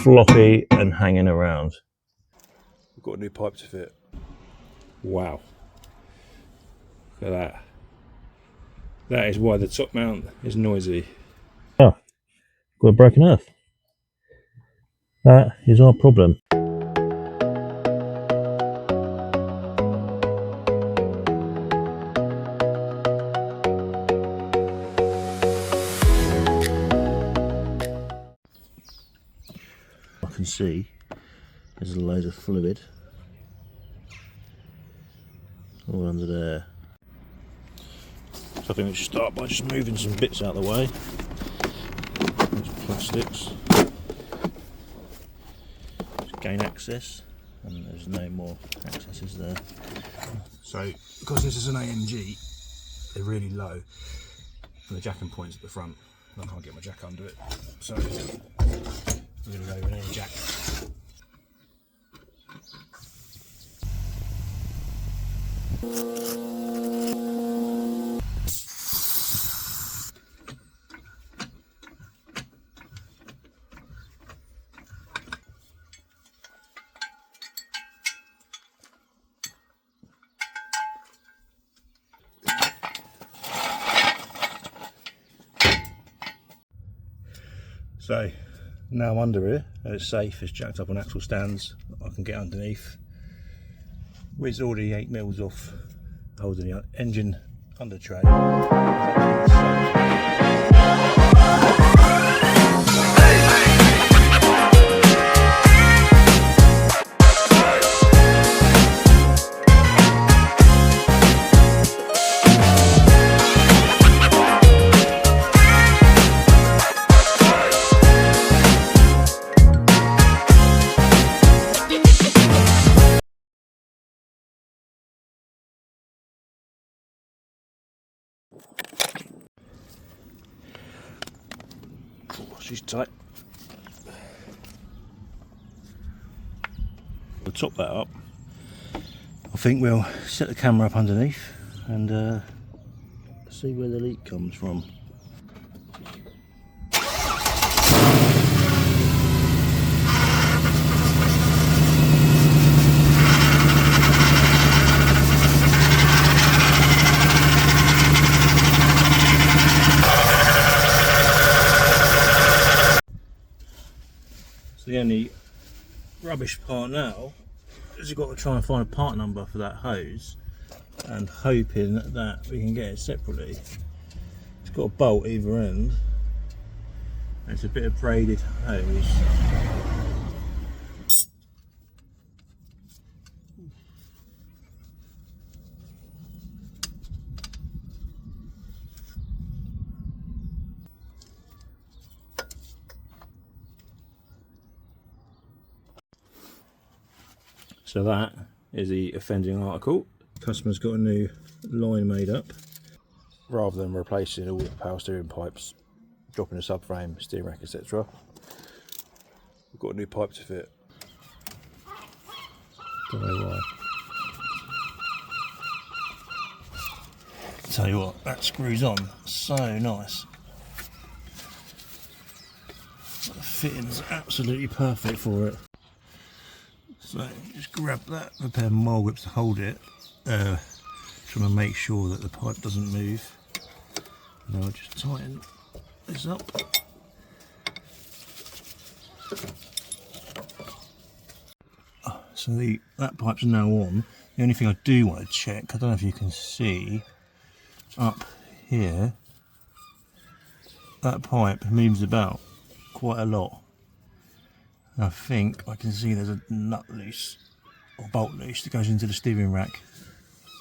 floppy and hanging around. We've got a new pipe to fit. Wow. Look at that. That is why the top mount is noisy. Oh, got a broken earth. That is our problem. I can see there's a load of fluid all under there. So I think we should start by just moving some bits out of the way. There's plastics. Just gain access, and there's no more accesses there. So, because this is an AMG, they're really low, and the jacking point's at the front. I can't get my jack under it, so I'm going to go with any jack. So now I'm under here and it's safe, it's jacked up on axle stands, I can get underneath. We're already 8 mils off holding the engine under tray. She's tight. We'll top that up. I think we'll set the camera up underneath and see where the leak comes from. The only rubbish part now is you've got to try and find a part number for that hose, and hoping that we can get it separately. It's got a bolt either end, and it's a bit of braided hose. So that is the offending article. Customer's got a new line made up. Rather than replacing all the power steering pipes, dropping the subframe, steering rack, etc., we've got a new pipe to fit. Don't know why. Tell you what, that screws on so nice. The fitting's absolutely perfect for it. So just grab that, a pair of mole whips to hold it, trying to make sure that the pipe doesn't move. And I'll just tighten this up. So that pipe's now on. The only thing I do want to check, I don't know if you can see, up here, that pipe moves about quite a lot. I think I can see there's a nut loose or bolt loose that goes into the steering rack,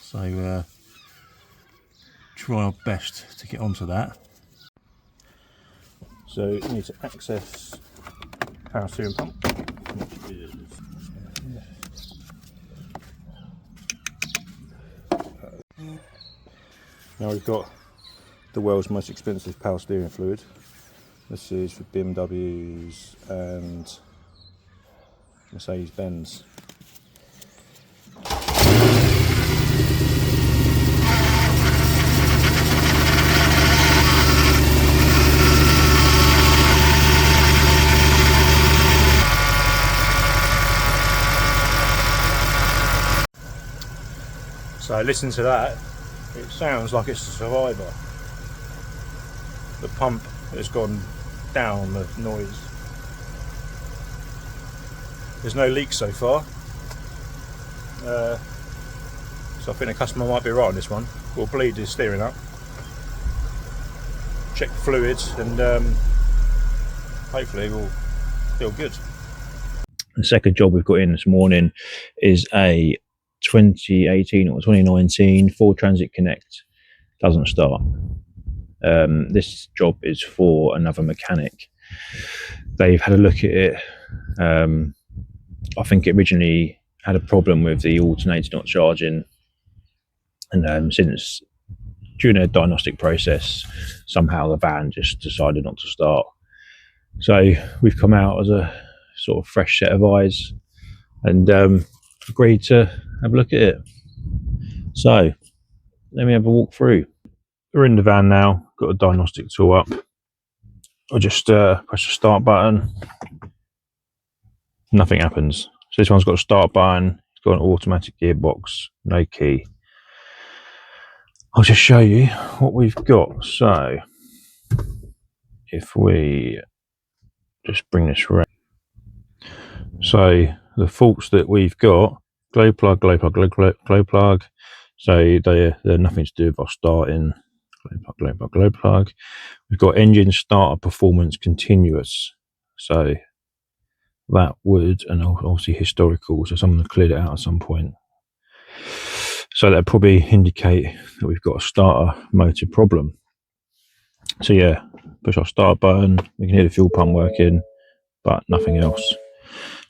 so try our best to get onto that. So you need to access power steering pump, which is now we've got the world's most expensive power steering fluid. This is for BMWs and Mercedes-Benz. So listen to that, it sounds like it's a Survivor. The pump has gone down the noise. There's no leaks so far. So I think the customer might be right on this one. We'll bleed his steering up, check the fluids, and hopefully we'll feel good. The second job we've got in this morning is a 2018 or 2019 Ford Transit Connect. Doesn't start. This job is for another mechanic. They've had a look at it. I think it originally had a problem with the alternator not charging, and since during a diagnostic process, somehow the van just decided not to start. So we've come out as a sort of fresh set of eyes and agreed to have a look at it. So let me have a walk through. We're in the van now, got a diagnostic tool up. I just press the start button, nothing happens. So this one's got a start button, it's got an automatic gearbox, no key. I'll just show you what we've got. So if we just bring this around. So the faults that we've got, glow plug, glow plug, glow plug. So they're nothing to do with our starting. Glow plug, glow plug, glow plug. We've got engine starter performance continuous. So that would, and obviously historical, so someone cleared it out at some point. So that'd probably indicate that we've got a starter motor problem. So yeah, push our start button, we can hear the fuel pump working, but nothing else.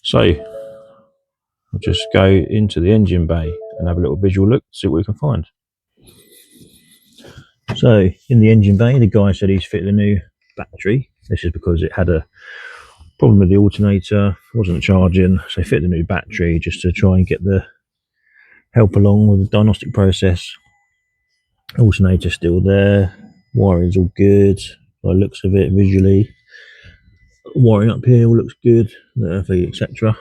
So I'll just go into the engine bay and have a little visual look, see what we can find. So in the engine bay, the guy said he's fitted a new battery. This is because it had a problem with the alternator, wasn't charging, so he fitted a new battery just to try and get the help along with the diagnostic process. Alternator still there, wiring's all good by the looks of it visually. Wiring up here all looks good, etc.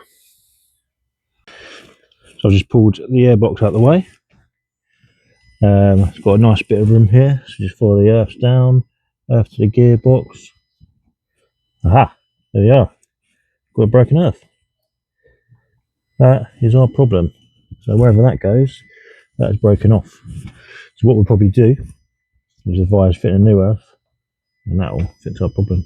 So I've just pulled the airbox out of the way. It's got a nice bit of room here, so just follow the earths down, earth to the gearbox. Aha, there we are. Got a broken earth. That is our problem. So wherever that goes, that is broken off. So what we'll probably do is advise fitting a new earth, and that will fix our problem.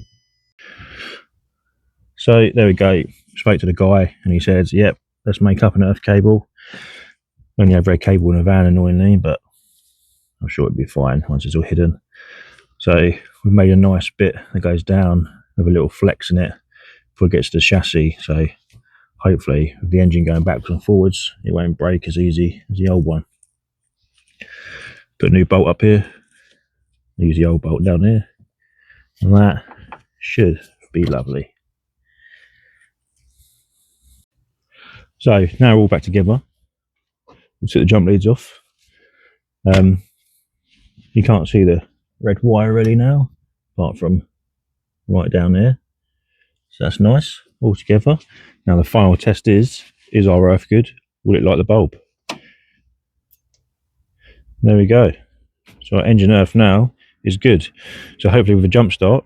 So there we go. Spoke to the guy, and he said, "Yep, let's make up an earth cable." Only have red cable in a van, annoyingly, but I'm sure it'll be fine once it's all hidden. So we've made a nice bit that goes down with a little flex in it before it gets to the chassis. So hopefully, with the engine going backwards and forwards, it won't break as easy as the old one. Put a new bolt up here. Use the old bolt down here, and that should be lovely. So now we're all back together. We'll take the jump leads off. You can't see the red wire really now, apart from right down there. So that's nice, all together. Now the final test is our earth good? Will it light the bulb? There we go. So our engine earth now is good. So hopefully with a jump start,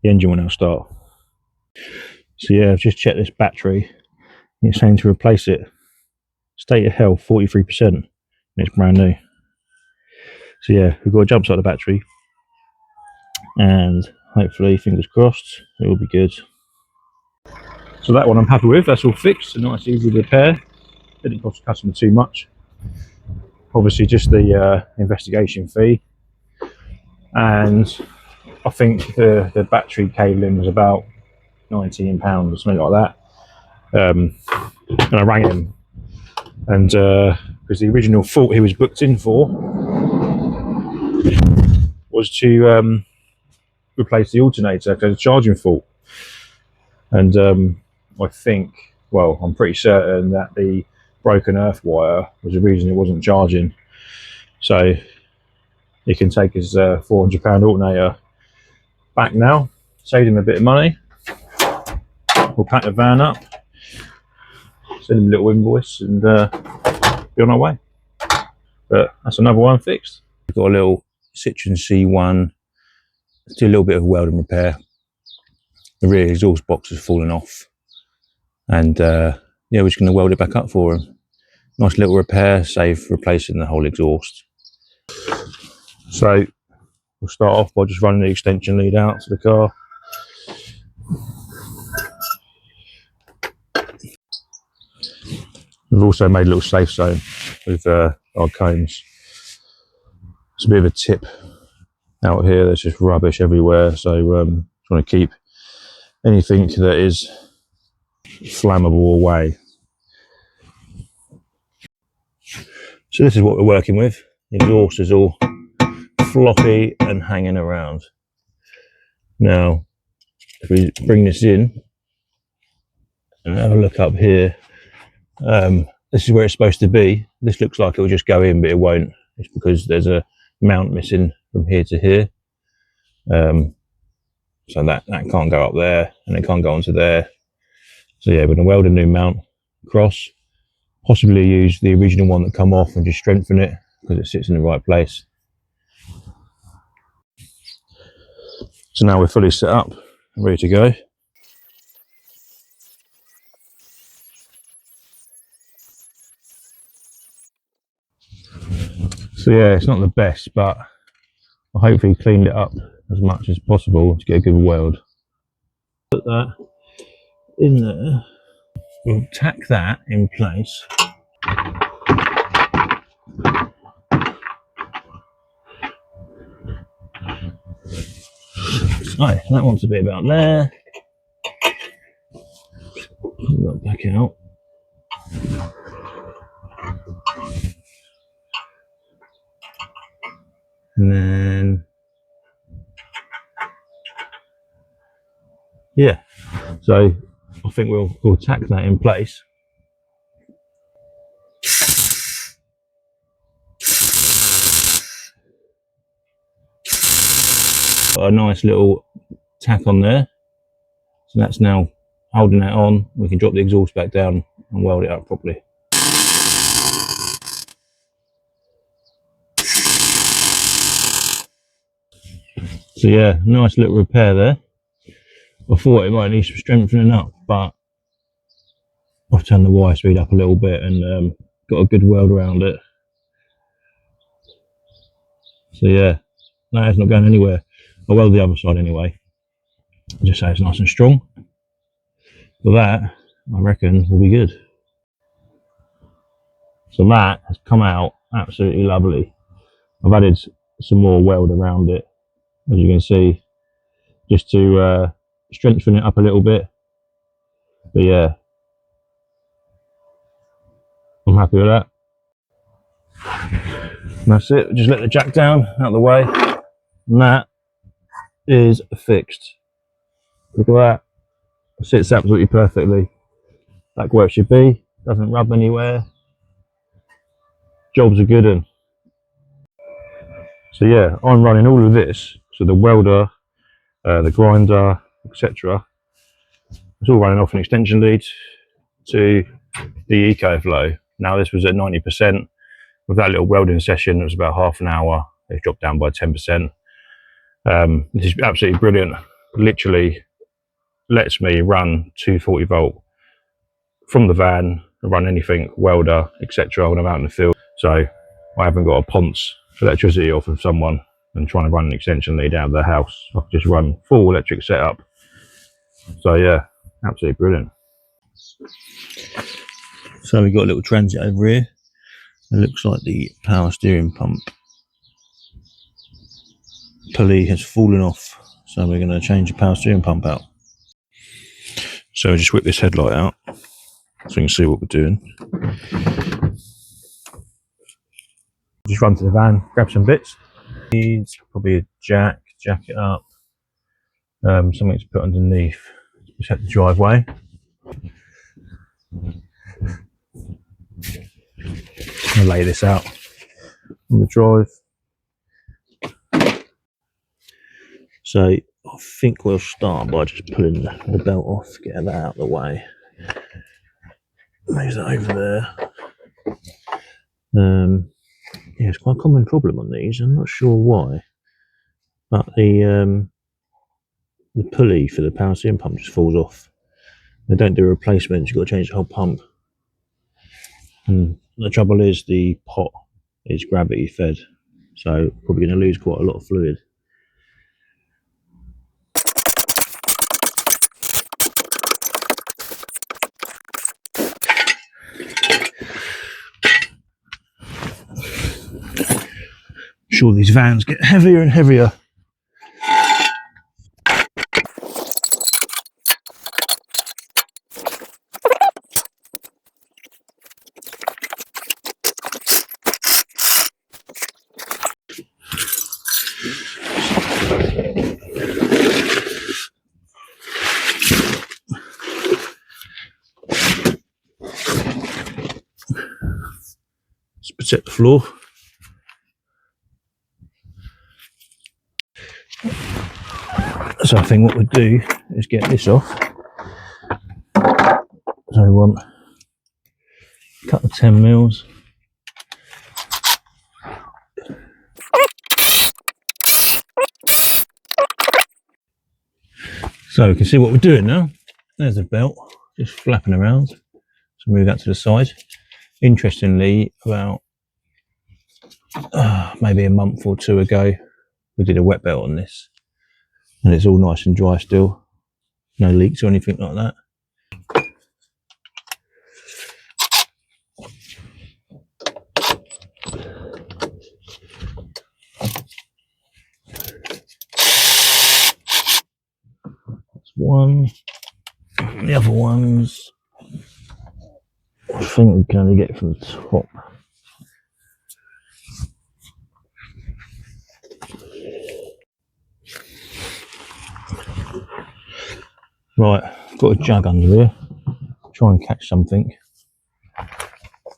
the engine will now start. So yeah, I've just checked this battery. It's saying to replace it. State of health 43%, and it's brand new. So yeah, we've got to jump start the battery, and hopefully, fingers crossed, it will be good. So that one I'm happy with. That's all fixed. A nice, easy repair. Didn't cost the customer too much. Obviously, just the investigation fee, and I think the battery cabling was about £19 or something like that. And I rang him, and because the original fault he was booked in for was to replace the alternator because of the charging fault, and I think, well, I'm pretty certain that the broken earth wire was the reason it wasn't charging. So he can take his £400 alternator back now, saved him a bit of money. We'll pack the van up, send him a little invoice, and be on our way. But that's another one fixed. We've got a little Citroen C1, do a little bit of welding repair. The rear exhaust box has fallen off, and yeah, we're just going to weld it back up for him. Nice little repair, save replacing the whole exhaust. So we'll start off by just running the extension lead out to the car. We've also made a little safe zone with our cones. It's a bit of a tip out here, there's just rubbish everywhere, so trying to keep anything that is flammable away. So this is what we're working with. The exhaust is all floppy and hanging around. Now, if we bring this in and have a look up here, this is where it's supposed to be. This looks like it will just go in, but it won't. It's because there's a mount missing from here to here. So that can't go up there, and it can't go onto there. So yeah, we're going to weld a new mount across, possibly use the original one that come off and just strengthen it because it sits in the right place. So now we're fully set up and ready to go. So yeah, it's not the best, but I hopefully cleaned it up as much as possible to get a good weld. Put that in there. We'll tack that in place. So that one's a bit about there. Pull that back out. And then, yeah, so I think we'll tack that in place. Got a nice little tack on there, so that's now holding that on. We can drop the exhaust back down and weld it up properly. So yeah, nice little repair there. I thought it might need some strengthening up, but I've turned the wire speed up a little bit and got a good weld around it. So yeah, no, it's not going anywhere. I'll weld the other side anyway, just so it's nice and strong. For that, I reckon will be good. So that has come out absolutely lovely. I've added some more weld around it, as you can see, just to strengthen it up a little bit. But yeah, I'm happy with that. And that's it, just let the jack down out of the way, and that is fixed. Look at that, it sits absolutely perfectly, like where it should be, doesn't rub anywhere. Job's a good one. So yeah, I'm running all of this, so the welder, the grinder, etc. It's all running off an extension lead to the EcoFlow. Now this was at 90%. With that little welding session, it was about half an hour. It's dropped down by 10%. This is absolutely brilliant. Literally lets me run 240 volt from the van, run anything, welder, etc. when I'm out in the field. So I haven't got to ponce electricity off of someone and trying to run an extension lead out of the house. I can just run full electric setup. So yeah, absolutely brilliant. So we've got a little transit over here. It looks like the power steering pump pulley has fallen off. So we're going to change the power steering pump out. So just whip this headlight out so you can see what we're doing. Just run to the van, grab some bits. Needs probably a jack it up. Something to put underneath. Just hit the driveway. I'll lay this out on the drive. So I think we'll start by just pulling the belt off, get that out of the way. Move that over there. Yeah, it's quite a common problem on these. I'm not sure why, but the pulley for the power steering pump just falls off. They don't do replacements. You've got to change the whole pump. And the trouble is the pot is gravity fed, so probably going to lose quite a lot of fluid. I'm sure these vans get heavier and heavier. Let's protect the floor. So I think what we'd do is get this off. So we want a couple of 10 mils. So we can see what we're doing now. There's the belt just flapping around. So move that to the side. Interestingly, about maybe a month or two ago, we did a wet belt on this, and it's all nice and dry still. No leaks or anything like that. That's one. The other ones, I think we can only get from the top. Right, I've got a jug under here. Try and catch something,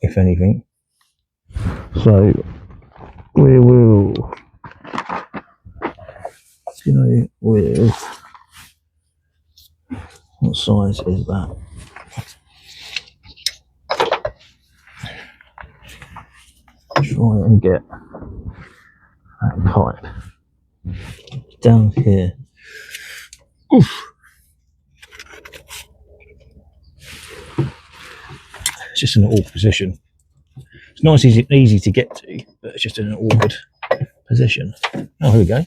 if anything. So we will go with, what size is that? Try and get that pipe down here. Oof. It's just in an awkward position. It's nice, easy to get to, but it's just in an awkward position. Oh, here we go.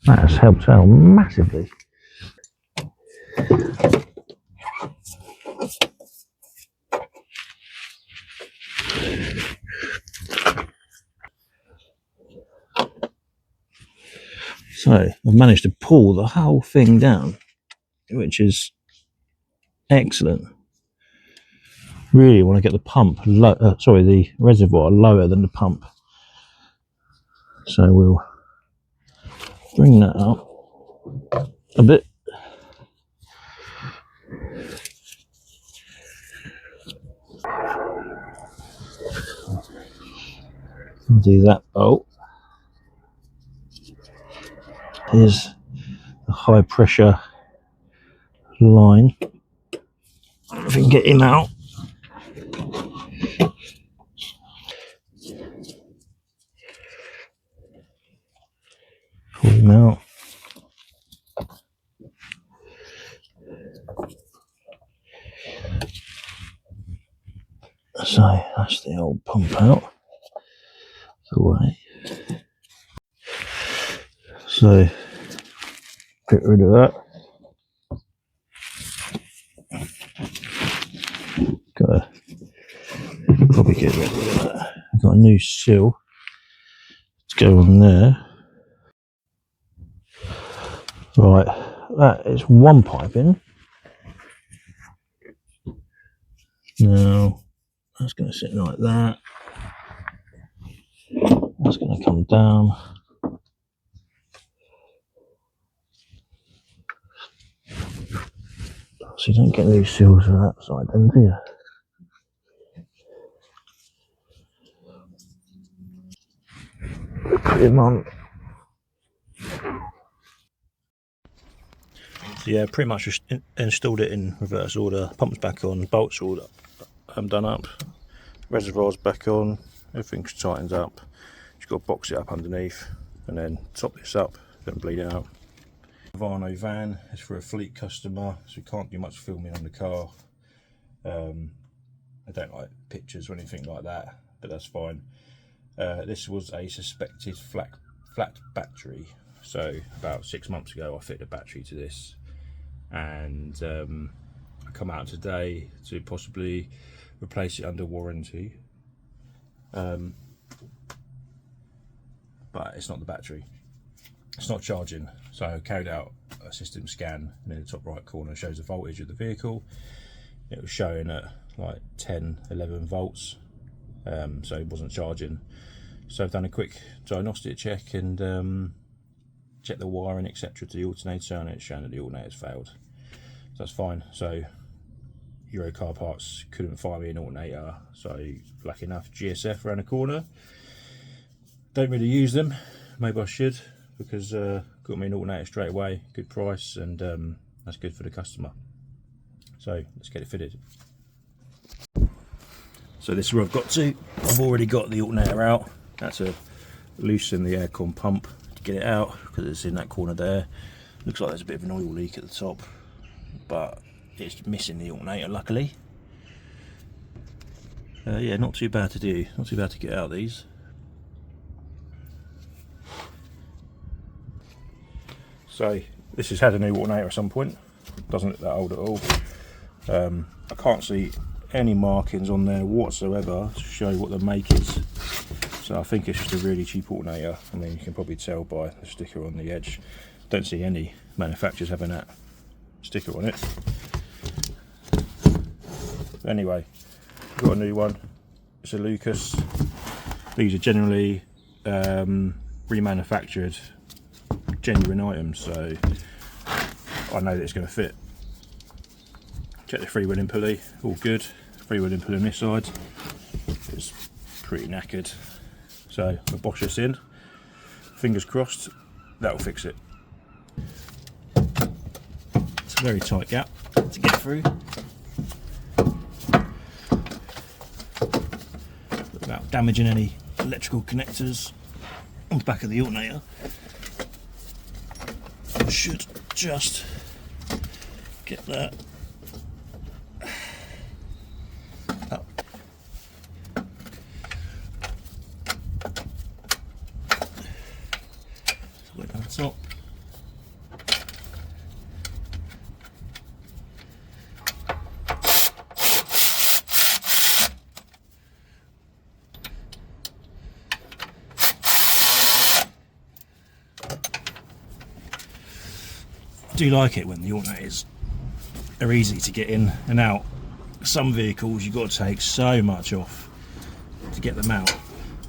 That has helped out massively. So I've managed to pull the whole thing down, which is excellent. Really want to get the pump the reservoir lower than the pump. So we'll bring that up a bit. Do that bolt. Here's the high pressure line. If we can get him out. Pull him out. So that's the old pump out the way. So get rid of that. Gotta probably get rid of that. I've got a new seal to go on there. Right, that is one pipe in. Now that's going to sit like that. That's going to come down. So you don't get these seals on that side then, do you? Put him on. So yeah, pretty much just installed it in reverse order. Pump's back on, bolts all done up, reservoir's back on. everything's tightened up. You've got to box it up underneath and then top this up, don't bleed it out. Varno van is for a fleet customer, so we can't do much filming on the car. I don't like pictures or anything like that, but that's fine. This was a suspected flat battery, so about 6 months ago I fitted a battery to this, and I come out today to possibly replace it under warranty, but it's not the battery, it's not charging. So I carried out a system scan, and in the top right corner shows the voltage of the vehicle. It was showing at like 10-11 volts, so it wasn't charging. So I've done a quick diagnostic check and checked the wiring etc to the alternator, and it's showing that the alternator's failed. So that's fine. So Euro Car Parts couldn't find me an alternator, so lucky enough GSF around the corner. Don't really use them, maybe I should, because got me an alternator straight away, good price, and that's good for the customer. So let's get it fitted. So this is where I've got to. I've already got the alternator out. Had to loosen the aircon pump to get it out because it's in that corner there. Looks like there's a bit of an oil leak at the top, but it's missing the alternator luckily. Yeah, not too bad to do, not too bad to get out these. So this has had a new alternator at some point, doesn't look that old at all. I can't see any markings on there whatsoever to show what the make is, so I think it's just a really cheap alternator. I mean, you can probably tell by the sticker on the edge. Don't see any manufacturers having that sticker on it. But anyway, got a new one. It's a Lucas. These are generally remanufactured, genuine items, so I know that it's going to fit. Check the freewheeling pulley, all good. Freewheeling pulley on this side, it's pretty knackered. So I'll bosh this in. Fingers crossed, that'll fix it. It's a very tight gap to get through. Without damaging any electrical connectors on the back of the alternator. Should just get that up. Look on the top. I do like it when the alternators are easy to get in and out. Some vehicles you've got to take so much off to get them out,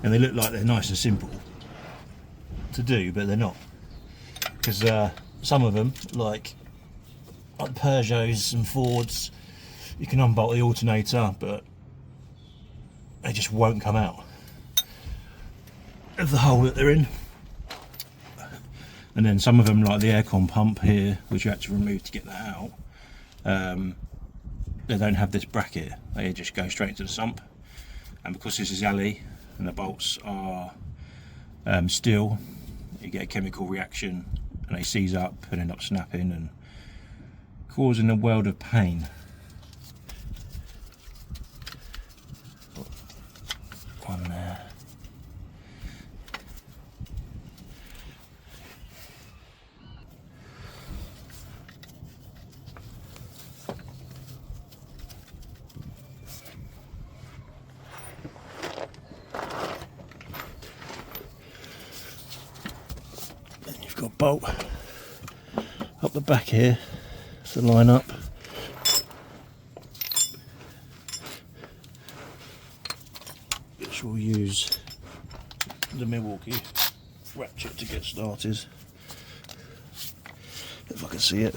and they look like they're nice and simple to do, but they're not, because some of them, like Peugeots and Fords, you can unbolt the alternator but they just won't come out of the hole that they're in. And then some of them, like the aircon pump here, which you had to remove to get that out, they don't have this bracket, they just go straight into the sump. And because this is alley and the bolts are steel, you get a chemical reaction and they seize up and end up snapping and causing a world of pain. One there. Got a bolt up the back here to line up. Which we'll use the Milwaukee ratchet to get started. If I can see it.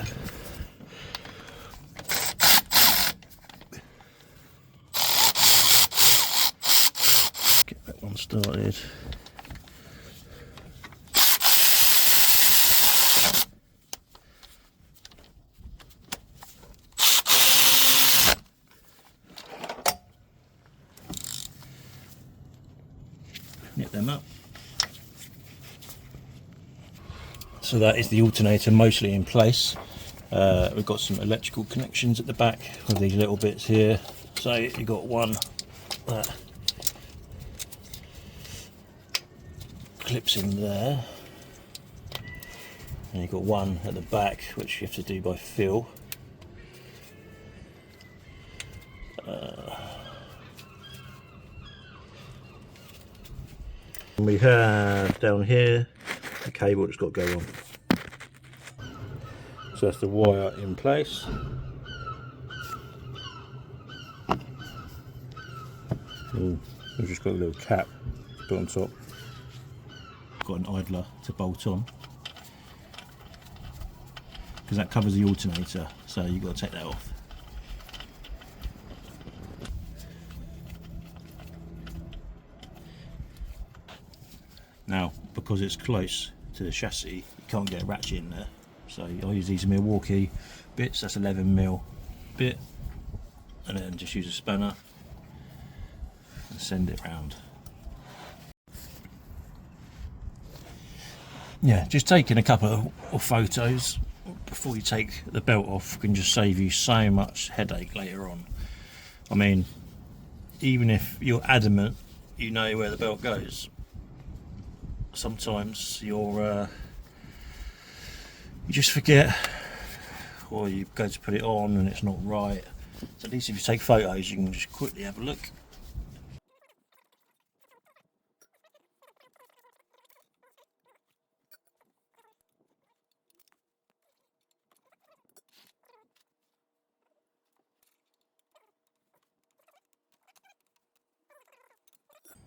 Get that one started. nip them up. So that is the alternator mostly in place. We've got some electrical connections at the back with these little bits here. So you've got one that clips in there, and you've got one at the back which you have to do by feel. And we have down here a cable that's got to go on. So that's the wire in place. And we've just got a little cap to put on top. Got an idler to bolt on, because that covers the alternator, so you've got to take that off. Now, because it's close to the chassis, you can't get a ratchet in there, so I use these Milwaukee bits. That's 11mm bit, and then just use a spanner and send it round. Yeah, just taking a couple of photos before you take the belt off can just save you so much headache later on. I mean, even if you're adamant you know where the belt goes, sometimes you just forget, or you go to put it on and it's not right. So at least if you take photos, you can just quickly have a look.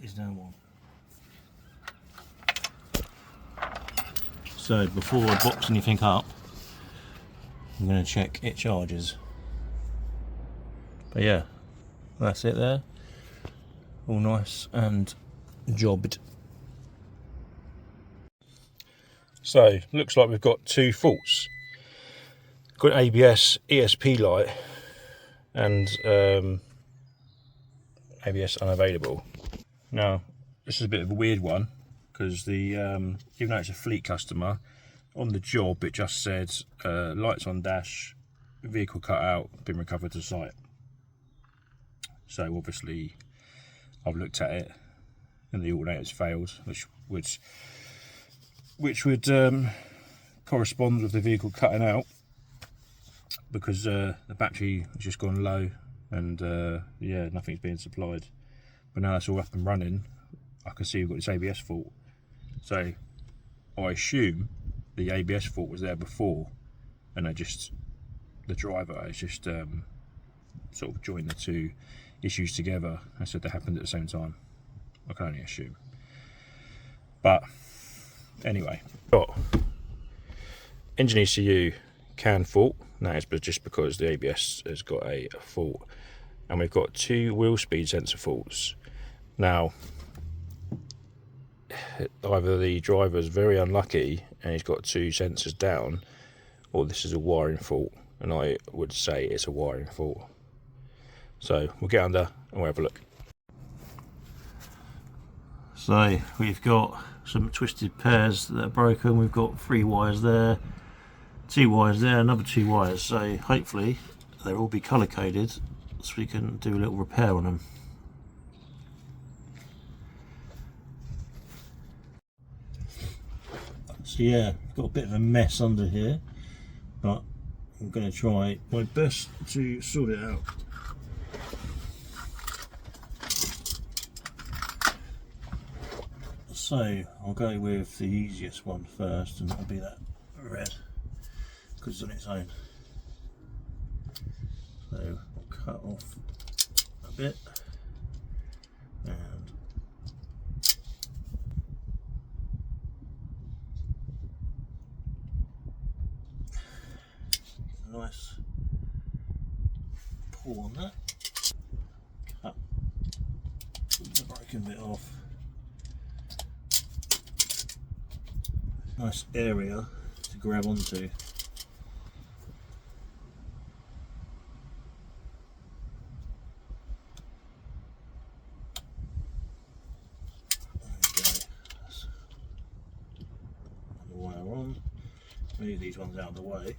Is now on. So before I box anything up, I'm going to check it charges. But yeah, that's it there. All nice and jobbed. So looks like we've got two faults. Got ABS ESP light and ABS unavailable. Now this is a bit of a weird one, because the even though it's a fleet customer, on the job it just said lights on dash, vehicle cut out, been recovered to site. So obviously I've looked at it and the alternator's failed, which would correspond with the vehicle cutting out, because the battery has just gone low and yeah, nothing's being supplied. But now it's all up and running, I can see we've got this ABS fault. So I assume the ABS fault was there before, and the driver has just sort of joined the two issues together and said they happened at the same time. I can only assume. But anyway, got engine ECU can fault. Now it's just because the ABS has got a fault, and we've got two wheel speed sensor faults. Now either the driver's very unlucky and he's got two sensors down, or this is a wiring fault, and I would say it's a wiring fault. So we'll get under and we'll have a look. So we've got some twisted pairs that are broken. We've got 3 wires there, 2 wires there, another 2 wires. So hopefully they'll all be colour coded so we can do a little repair on them. So yeah, got a bit of a mess under here, but I'm going to try my best to sort it out. So I'll go with the easiest one first, and that'll be that red, because it's on its own. So I'll cut off a bit, and nice pull on that. Cut the broken bit off. Nice area to grab onto. There we move these ones out of the way.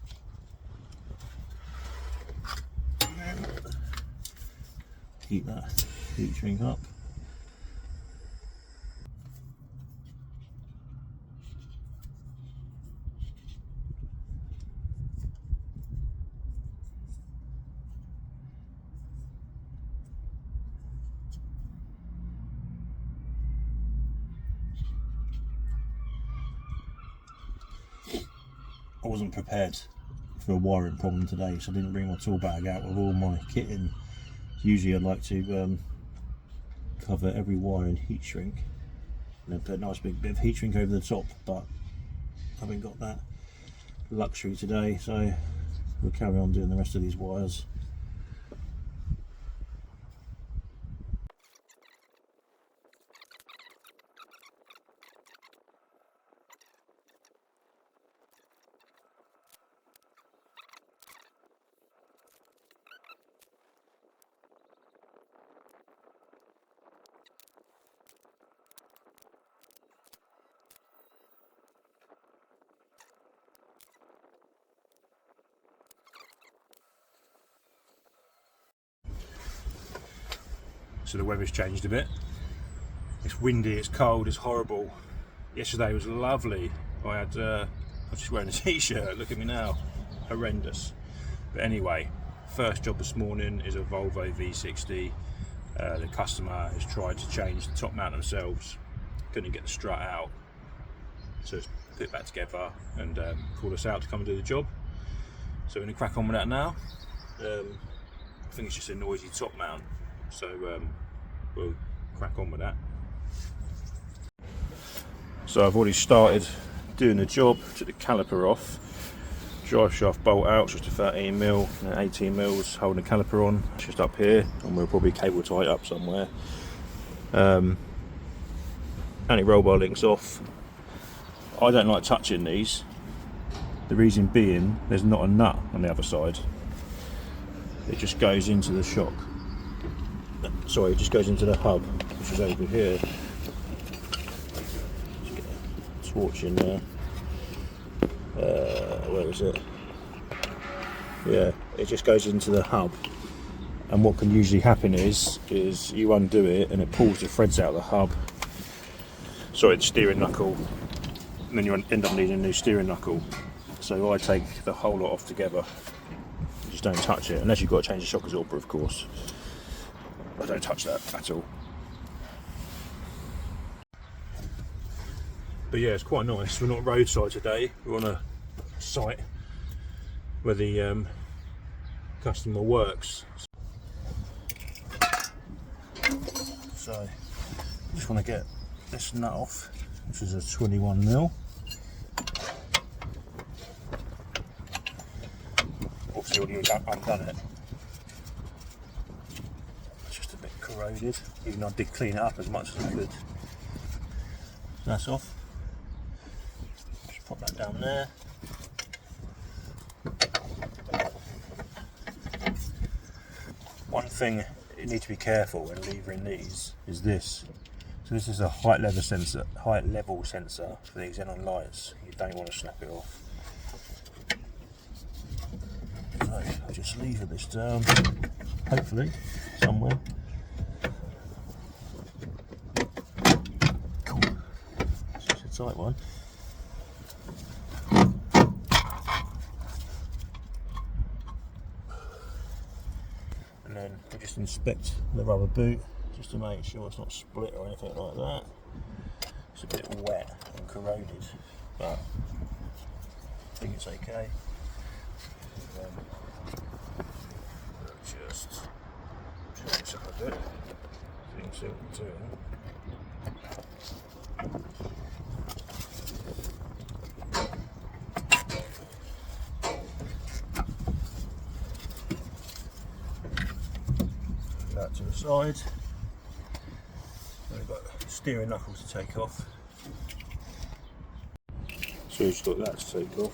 And then keep that heat shrink up. I wasn't prepared for a wiring problem today, so I didn't bring my tool bag out with all my kit in. Usually I'd like to cover every wire in heat shrink and then put a nice big bit of heat shrink over the top, but I haven't got that luxury today, so we'll carry on doing the rest of these wires. So the weather's changed a bit. It's windy, it's cold, it's horrible. Yesterday was lovely. I'm just wearing a t-shirt, look at me now. Horrendous. But anyway, first job this morning is a Volvo V60. The customer has tried to change the top mount themselves. Couldn't get the strut out. So put it back together and called us out to come and do the job. So we're going to crack on with that now. I think it's just a noisy top mount. So we'll crack on with that. So I've already started doing the job. Took the caliper off, drive shaft bolt out, it's just a 13mm and 18mm holding the caliper on. It's just up here, and we'll probably cable tie it up somewhere. Anti-roll bar links off. I don't like touching these. The reason being, there's not a nut on the other side. It just goes into the shock. Sorry, it just goes into the hub, which is over here. Just get a torch in there. Where is it? Yeah, it just goes into the hub. And what can usually happen is you undo it and it pulls the threads out of the hub. Sorry, the steering knuckle. And then you end up needing a new steering knuckle. So I take the whole lot off together. Just don't touch it, unless you've got to change the shock absorber, of course. I don't touch that at all. But yeah, it's quite nice. We're not roadside today. We're on a site where the customer works. So I just want to get this nut off, which is a 21mm. Obviously already undone it. Corroded, even though I did clean it up as much as I could. That's off. Just pop that down there. One thing you need to be careful when levering these is this. So this is a height level sensor for these xenon lights. You don't want to snap it off. So I just lever this down, hopefully somewhere. Tight one. And then we just inspect the rubber boot just to make sure it's not split or anything like that. It's a bit wet and corroded, but I think it's okay. Just turn this up a bit so you can see what we're doing. That to the side. We've got steering knuckle to take off. So we've just got that to take off.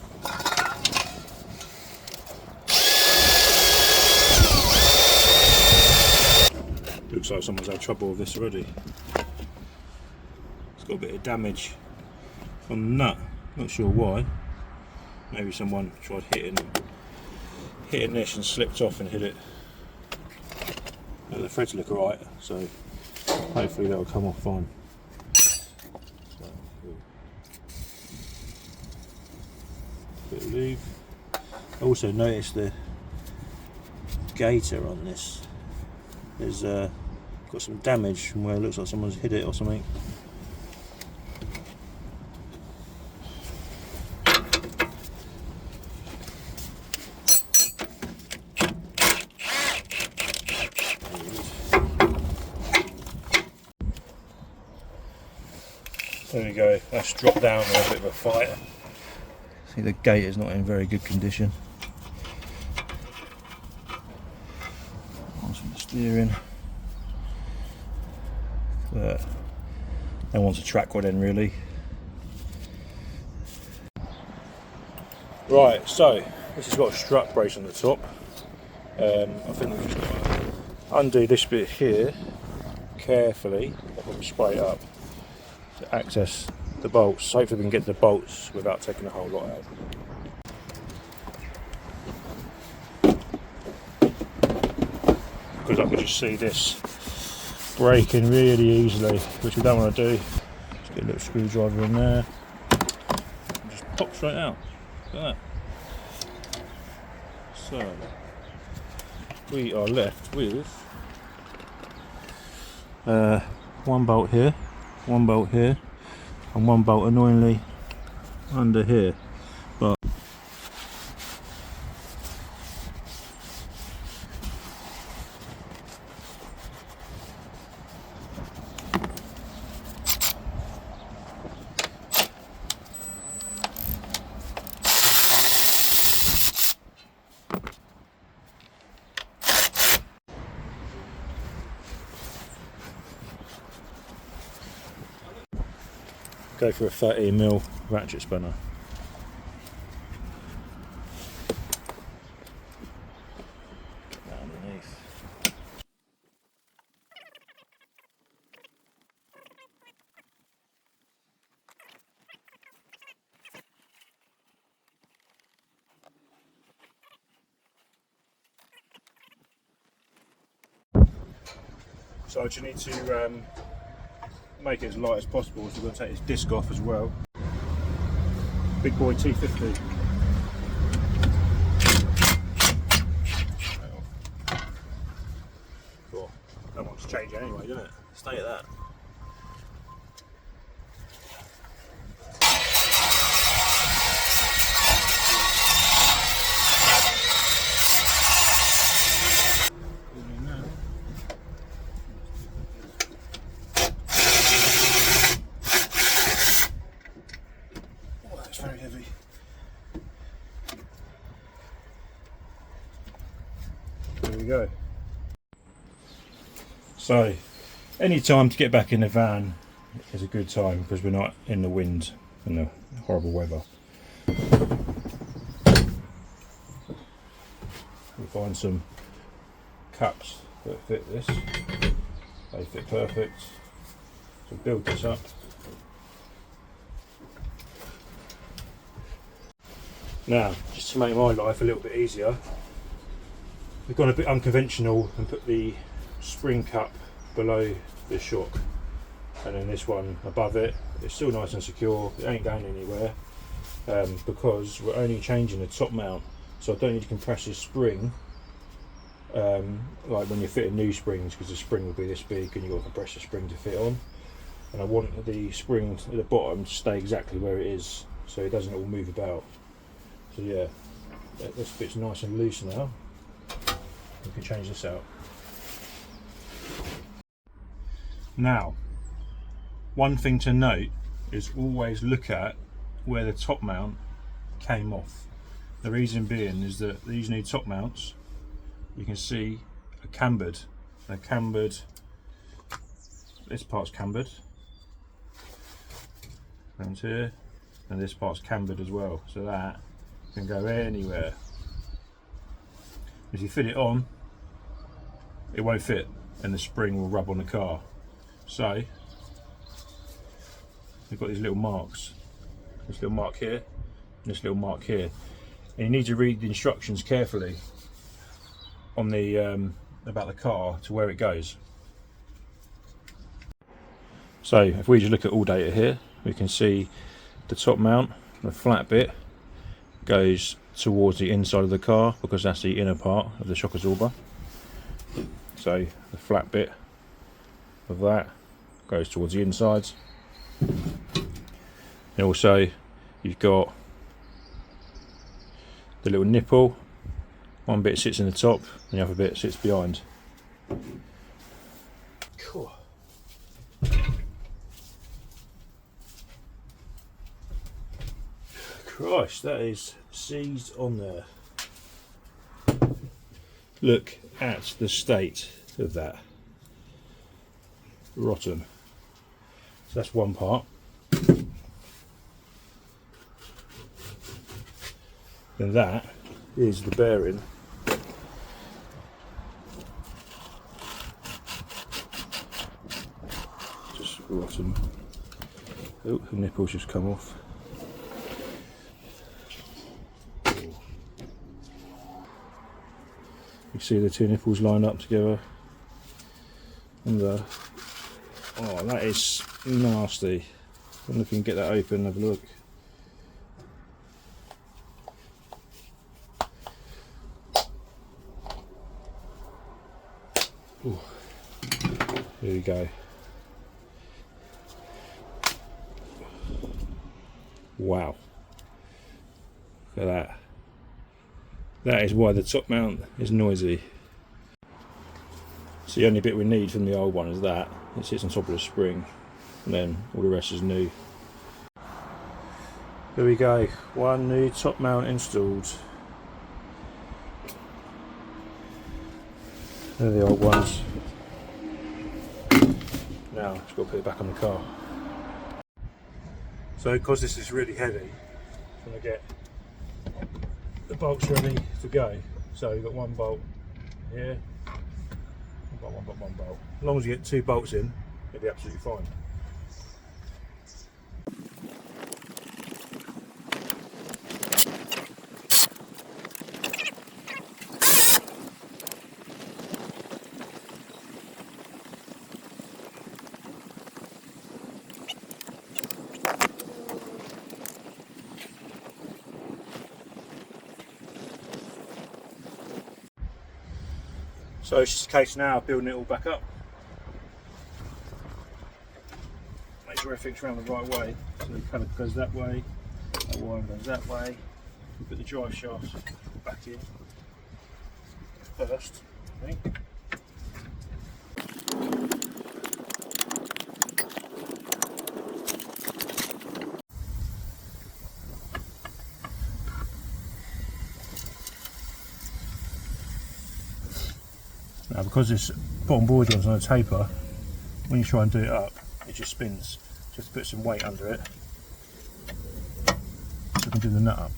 Looks like someone's had trouble with this already. It's got a bit of damage on the nut, not sure why. maybe someone tried hitting this and slipped off and hit it. But the threads look alright, so hopefully that'll come off fine. So, bit of lube. I also noticed the gaiter on this. There's got some damage from where it looks like someone's hit it or something. There we go, that's dropped down with a bit of a fight. See, the gate is not in very good condition. On some steering. But no one's a track one in really. Right, so this has got a strut brace on the top. I think we've just got to undo this bit here carefully, and spray it up to access the bolts. Hopefully we can get the bolts without taking a whole lot out. Because I can just see this breaking really easily, which we don't want to do. Just get a little screwdriver in there and just pop straight out. Look at that. So we are left with one bolt here, and one bolt annoyingly under here. But go for a 13mm ratchet spanner. Underneath. So I just need to make it as light as possible, so we're going to take this disc off as well. Big boy T50. Cool. Don't want to change it anyway, doesn't it? Stay at that. Very heavy. There we go. So, any time to get back in the van is a good time because we're not in the wind and the horrible weather. We'll find some cups that fit this. They fit perfect. So build this up. Now, just to make my life a little bit easier, we've gone a bit unconventional and put the spring cup below the shock, and then this one above it. It's still nice and secure, it ain't going anywhere, because we're only changing the top mount, so I don't need to compress this spring like when you're fitting new springs, because the spring will be this big and you've got to compress the spring to fit on. And I want the spring at the bottom to stay exactly where it is, so it doesn't all move about. So yeah, this bit's nice and loose now. We can change this out. Now, one thing to note is always look at where the top mount came off. The reason being is that these new top mounts, you can see, are cambered. They're cambered. This part's cambered. Comes here, and this part's cambered as well. So that can go anywhere. If you fit it on, it won't fit and the spring will rub on the car. So we've got these little marks. This little mark here this little mark here. And you need to read the instructions carefully on the about the car to where it goes. So if we just look at all data here, we can see the top mount, the flat bit, goes towards the inside of the car because that's the inner part of the shock absorber. So the flat bit of that goes towards the insides. And also you've got the little nipple. One bit sits in the top and the other bit sits behind. Cool. Christ, that is seized on there. Look at the state of that. Rotten. So that's one part. And that is the bearing. Just rotten. Oh, the nipple's just come off. You see the two nipples line up together. And oh, that is nasty. I wonder if you can get that open and have a look. Ooh. There you go. Wow. Look at that. That is why the top mount is noisy. So the only bit we need from the old one is that. It sits on top of the spring, and then all the rest is new. There we go, one new top mount installed. They're the old ones. Now, just got to put it back on the car. So because this is really heavy, I'm going to get the bolts ready to go. So you've got one bolt here, one bolt. As long as you get 2 bolts in, it'll be absolutely fine. So it's just a case now of building it all back up. Make sure everything's around the right way. So the caliper goes that way, that wiring goes that way. We put the drive shaft back in first, I think. Now because this bottom board joint's on a taper, when you try and do it up, it just spins. So you have to put some weight under it so we can do the nut up.